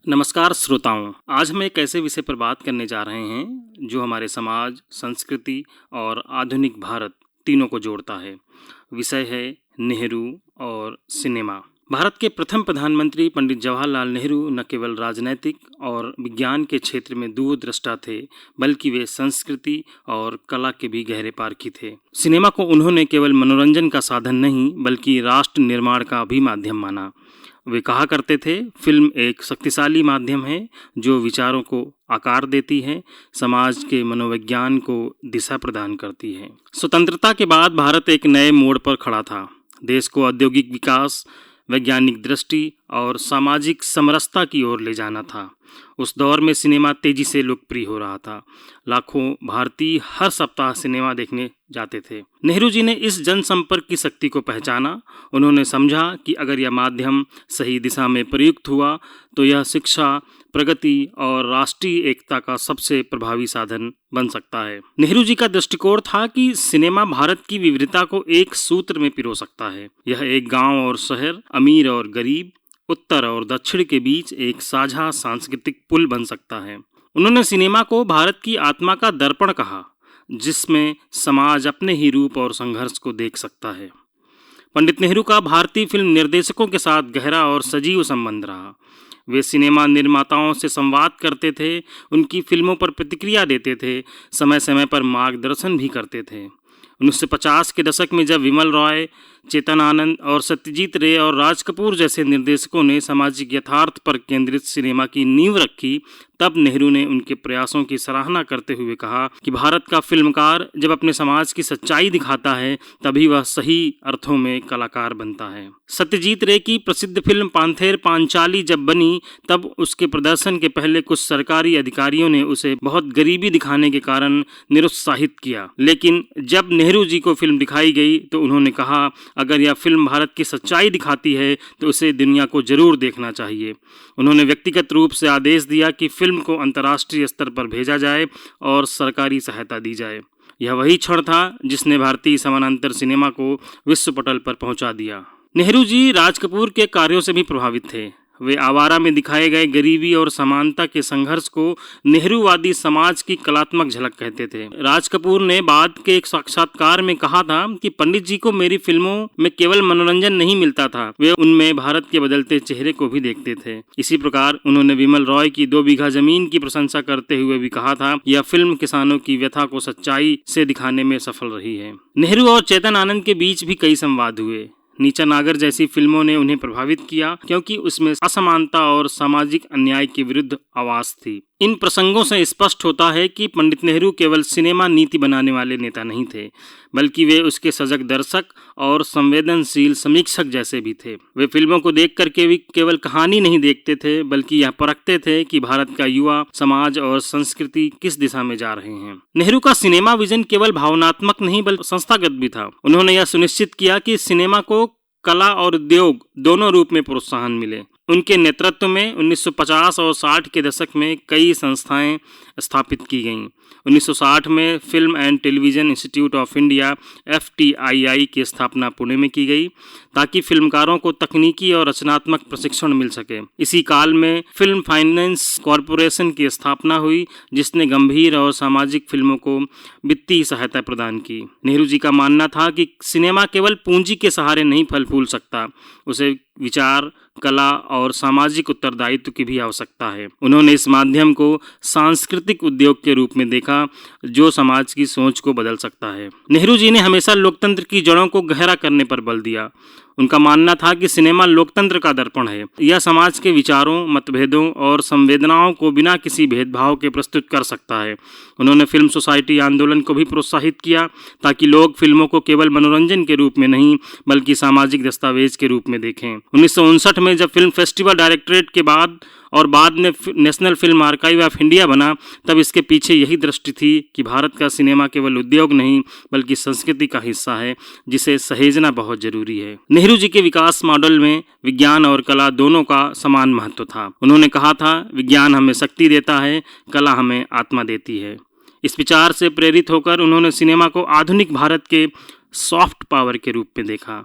नमस्कार श्रोताओं, आज हम एक ऐसे विषय पर बात करने जा रहे हैं जो हमारे समाज, संस्कृति और आधुनिक भारत तीनों को जोड़ता है। विषय है नेहरू और सिनेमा। भारत के प्रथम प्रधानमंत्री पंडित जवाहरलाल नेहरू न केवल राजनैतिक और विज्ञान के क्षेत्र में दूरदृष्टा थे, बल्कि वे संस्कृति और कला के भी गहरे पारखी थे। सिनेमा को उन्होंने केवल मनोरंजन का साधन नहीं, बल्कि राष्ट्र निर्माण का भी माध्यम माना। वे कहा करते थे, फिल्म एक शक्तिशाली माध्यम है जो विचारों को आकार देती है, समाज के मनोविज्ञान को दिशा प्रदान करती है। स्वतंत्रता के बाद भारत एक नए मोड़ पर खड़ा था। देश को औद्योगिक विकास, वैज्ञानिक दृष्टि और सामाजिक समरसता की ओर ले जाना था। उस दौर में सिनेमा तेजी से लोकप्रिय हो रहा था। लाखों भारतीय हर सप्ताह सिनेमा देखने जाते थे। नेहरू जी ने इस जनसंपर्क की शक्ति को पहचाना। उन्होंने समझा कि अगर यह माध्यम सही दिशा में प्रयुक्त हुआ तो यह शिक्षा, प्रगति और राष्ट्रीय एकता का सबसे प्रभावी साधन बन सकता है। नेहरू जी का दृष्टिकोण था कि सिनेमा भारत की विविधता को एक सूत्र में पिरो सकता है। यह एक गांव और शहर, अमीर और गरीब, उत्तर और दक्षिण के बीच एक साझा सांस्कृतिक पुल बन सकता है। उन्होंने सिनेमा को भारत की आत्मा का दर्पण कहा, जिसमें समाज अपने ही रूप और संघर्ष को देख सकता है। पंडित नेहरू का भारतीय फिल्म निर्देशकों के साथ गहरा और सजीव संबंध रहा। वे सिनेमा निर्माताओं से संवाद करते थे, उनकी फिल्मों पर प्रतिक्रिया देते थे, समय समय पर मार्गदर्शन भी करते थे। 1950 के दशक में जब विमल रॉय, चेतन आनंद और सत्यजीत रे और राज कपूर जैसे निर्देशकों ने सामाजिक यथार्थ पर केंद्रित सिनेमा की नींव रखी, तब नेहरू ने उनके प्रयासों की सराहना करते हुए कहा कि भारत का फिल्मकार जब अपने समाज की सच्चाई दिखाता है, तभी वह सही अर्थों में कलाकार बनता है। सत्यजीत रे की प्रसिद्ध फिल्म पांथेर पांचाली जब बनी, तब उसके प्रदर्शन के पहले कुछ सरकारी अधिकारियों ने उसे बहुत गरीबी दिखाने के कारण निरुत्साहित किया। लेकिन जब नेहरू जी को फिल्म दिखाई गई तो उन्होंने कहा, अगर यह फिल्म भारत की सच्चाई दिखाती है तो उसे दुनिया को जरूर देखना चाहिए। उन्होंने व्यक्तिगत रूप से आदेश दिया कि फिल्म को अंतर्राष्ट्रीय स्तर पर भेजा जाए और सरकारी सहायता दी जाए। यह वही क्षण था जिसने भारतीय समानांतर सिनेमा को विश्व पटल पर पहुंचा दिया। नेहरू जी राज कपूर के कार्यों से भी प्रभावित थे। वे आवारा में दिखाए गए गरीबी और समानता के संघर्ष को नेहरूवादी समाज की कलात्मक झलक कहते थे। राज कपूर ने बाद के एक साक्षात्कार में कहा था कि पंडित जी को मेरी फिल्मों में केवल मनोरंजन नहीं मिलता था, वे उनमें भारत के बदलते चेहरे को भी देखते थे। इसी प्रकार उन्होंने विमल रॉय की 2 बीघा जमीन की प्रशंसा करते हुए भी कहा था, यह फिल्म किसानों की व्यथा को सच्चाई से दिखाने में सफल रही है। नेहरू और चेतन आनंद के बीच भी कई संवाद हुए। नीचा नागर जैसी फिल्मों ने उन्हें प्रभावित किया, क्योंकि उसमें असमानता और सामाजिक अन्याय के विरुद्ध आवाज थी। इन प्रसंगों से स्पष्ट होता है कि पंडित नेहरू केवल सिनेमा नीति बनाने वाले नेता नहीं थे, बल्कि वे उसके सजग दर्शक और संवेदनशील समीक्षक जैसे भी थे। वे फिल्मों को देख करके भी केवल कहानी नहीं देखते थे, बल्कि यह परखते थे कि भारत का युवा समाज और संस्कृति किस दिशा में जा रहे हैं। नेहरू का सिनेमा विजन केवल भावनात्मक नहीं बल्कि संस्थागत भी था। उन्होंने यह सुनिश्चित किया कि सिनेमा को कला और उद्योग दोनों रूप में प्रोत्साहन मिले। उनके नेतृत्व में 1950 और 60 के दशक में कई संस्थाएं स्थापित की गईं। 1960 में film and television institute of India FTII की स्थापना पुणे में की गई, ताकि फिल्मकारों को तकनीकी और रचनात्मक प्रशिक्षण मिल सके। इसी काल में फिल्म फाइनेंस कॉरपोरेशन की स्थापना हुई, जिसने गंभीर और सामाजिक फिल्मों को वित्तीय सहायता प्रदान की। नेहरू जी का मानना था कि सिनेमा केवल पूंजी के सहारे नहीं फल फूल सकता, उसे विचार, कला और सामाजिक उत्तरदायित्व की भी आवश्यकता है। उन्होंने इस माध्यम को सांस्कृतिक उद्योग के रूप में देखा, जो समाज की सोच को बदल सकता है। नेहरू जी ने हमेशा लोकतंत्र की जड़ों को गहरा करने पर बल दिया। उनका मानना था कि सिनेमा लोकतंत्र का दर्पण है। यह समाज के विचारों, मतभेदों और संवेदनाओं को बिना किसी भेदभाव के प्रस्तुत कर सकता है। उन्होंने फिल्म सोसाइटी आंदोलन को भी प्रोत्साहित किया, ताकि लोग फिल्मों को केवल मनोरंजन के रूप में नहीं, बल्कि सामाजिक दस्तावेज के रूप में देखें। 1959 में जब फिल्म फेस्टिवल डायरेक्टरेट के बाद में national film archive of India बना, तब इसके पीछे यही दृष्टि थी कि भारत का सिनेमा केवल उद्योग नहीं, बल्कि संस्कृति का हिस्सा है, जिसे सहेजना बहुत जरूरी है। नेहरू जी के विकास मॉडल में विज्ञान और कला दोनों का समान महत्व था। उन्होंने कहा था, विज्ञान हमें शक्ति देता है, कला हमें आत्मा देती है। इस विचार से प्रेरित होकर उन्होंने सिनेमा को आधुनिक भारत के सॉफ्ट पावर के रूप में देखा।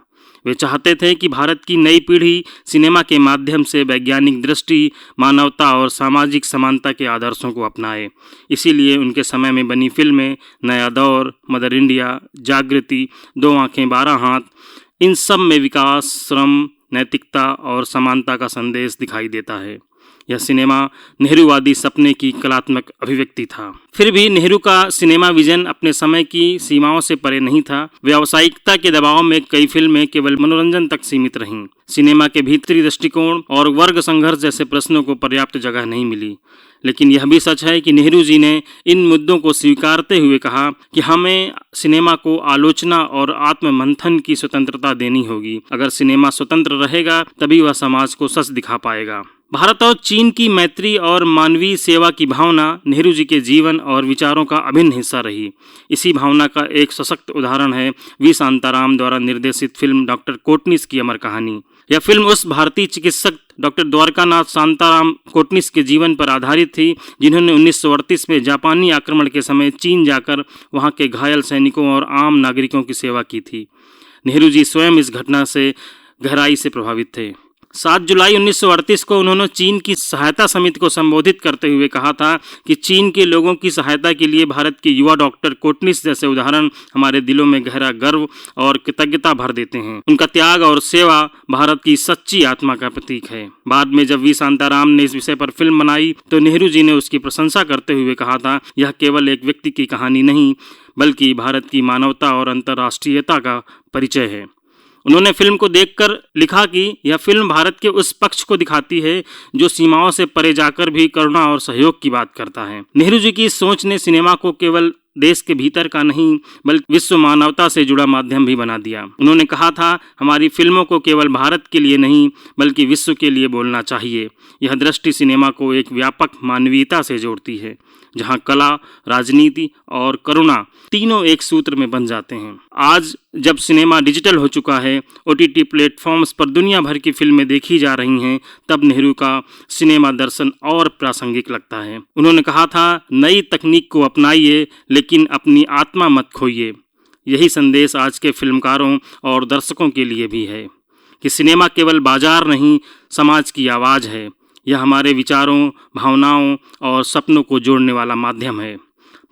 वे चाहते थे कि भारत की नई पीढ़ी सिनेमा के माध्यम से वैज्ञानिक दृष्टि, मानवता और सामाजिक समानता के आदर्शों को अपनाए। इसीलिए उनके समय में बनी फिल्में नया दौर, मदर इंडिया, जागृति, दो आँखें 12 हाथ, इन सब में विकास, श्रम, नैतिकता और समानता का संदेश दिखाई देता है। यह सिनेमा नेहरूवादी सपने की कलात्मक अभिव्यक्ति था। फिर भी नेहरू का सिनेमा विजन अपने समय की सीमाओं से परे नहीं था। व्यावसायिकता के दबाव में कई फिल्में केवल मनोरंजन तक सीमित रहीं। सिनेमा के भीतरी दृष्टिकोण और वर्ग संघर्ष जैसे प्रश्नों को पर्याप्त जगह नहीं मिली। लेकिन यह भी सच है कि नेहरू जी ने इन मुद्दों को स्वीकारते हुए कहा कि हमें सिनेमा को आलोचना और आत्ममंथन की स्वतंत्रता देनी होगी। अगर सिनेमा स्वतंत्र रहेगा तभी वह समाज को सच दिखा पाएगा। भारत और चीन की मैत्री और मानवीय सेवा की भावना नेहरू जी के जीवन और विचारों का अभिन्न हिस्सा रही। इसी भावना का एक सशक्त उदाहरण है वी शांताराम द्वारा निर्देशित फिल्म डॉक्टर कोटनिस की अमर कहानी। यह फिल्म उस भारतीय चिकित्सक डॉक्टर द्वारकानाथ शांताराम कोटनिस के जीवन पर आधारित थी, जिन्होंने 1938 में जापानी आक्रमण के समय चीन जाकर वहां के घायल सैनिकों और आम नागरिकों की सेवा की थी। नेहरू जी स्वयं इस घटना से गहराई से प्रभावित थे। 7 जुलाई 1938 को उन्होंने चीन की सहायता समिति को संबोधित करते हुए कहा था कि चीन के लोगों की सहायता के लिए भारत के युवा डॉक्टर कोटनिस जैसे उदाहरण हमारे दिलों में गहरा गर्व और कृतज्ञता भर देते हैं। उनका त्याग और सेवा भारत की सच्ची आत्मा का प्रतीक है। बाद में जब वी शांताराम ने इस विषय पर फिल्म बनाई तो नेहरू जी ने उसकी प्रशंसा करते हुए कहा था, यह केवल एक व्यक्ति की कहानी नहीं बल्कि भारत की मानवता और अंतर्राष्ट्रीयता का परिचय है। उन्होंने फिल्म को देखकर लिखा कि यह फिल्म भारत के उस पक्ष को दिखाती है जो सीमाओं से परे जाकर भी करुणा और सहयोग की बात करता है। नेहरू जी की इस सोच ने सिनेमा को केवल देश के भीतर का नहीं बल्कि विश्व मानवता से जुड़ा माध्यम भी बना दिया। उन्होंने कहा था, हमारी फिल्मों को केवल भारत के लिए नहीं बल्कि विश्व के लिए बोलना चाहिए। यह दृष्टि सिनेमा को एक व्यापक मानवीयता से जोड़ती है, जहां कला, राजनीति और करुणा तीनों एक सूत्र में बन जाते हैं। आज जब सिनेमा डिजिटल हो चुका है, OTT प्लेटफॉर्म्स पर दुनिया भर की फिल्में देखी जा रही हैं, तब नेहरू का सिनेमा दर्शन और प्रासंगिक लगता है। उन्होंने कहा था, नई तकनीक को अपनाइए लेकिन अपनी आत्मा मत खोइए। यही संदेश आज के फिल्मकारों और दर्शकों के लिए भी है कि सिनेमा केवल बाजार नहीं, समाज की आवाज़ है। यह हमारे विचारों, भावनाओं और सपनों को जोड़ने वाला माध्यम है।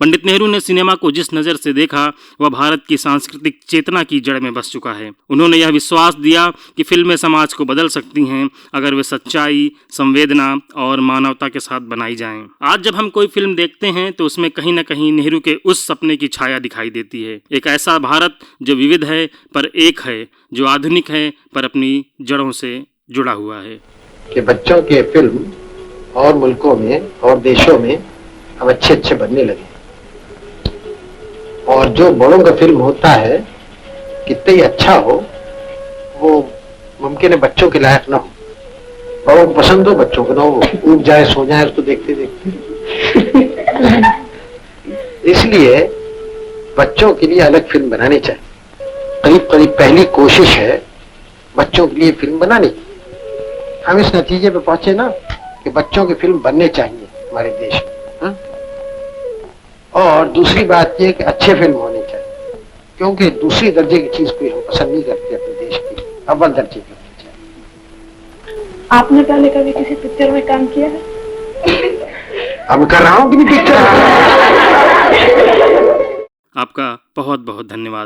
पंडित नेहरू ने सिनेमा को जिस नज़र से देखा वह भारत की सांस्कृतिक चेतना की जड़ में बस चुका है। उन्होंने यह विश्वास दिया कि फिल्में समाज को बदल सकती हैं अगर वे सच्चाई, संवेदना और मानवता के साथ बनाई जाएं। आज जब हम कोई फिल्म देखते हैं तो उसमें कहीं न कहीं नेहरू के उस सपने की छाया दिखाई देती है। एक ऐसा भारत जो विविध है पर एक है, जो आधुनिक है पर अपनी जड़ों से जुड़ा हुआ है। कि बच्चों के फिल्म और मुल्कों में और देशों में अब अच्छे बनने लगे, और जो बड़ों का फिल्म होता है कितना ही अच्छा हो, वो मुमकिन है बच्चों के लायक ना हो। बड़ों को पसंद हो, बच्चों को ना हो, उठ जाए सो जाए उसको देखते देखते। इसलिए बच्चों के लिए अलग फिल्म बनानी चाहिए। करीब पहली कोशिश है बच्चों के लिए फिल्म बनाने की। हम इस नतीजे पे पहुंचे ना कि बच्चों की फिल्म बनने चाहिए हमारे देश में। और दूसरी बात यह कि अच्छे फिल्म होने चाहिए, क्योंकि दूसरी दर्जे की चीज कोई हम पसंद नहीं करते अपने देश की, अव्वल दर्जे की होनी चाहिए। आपने पहले कभी किसी पिक्चर में काम किया है? अब कर रहा हूँ कि पिक्चर। आपका बहुत बहुत धन्यवाद।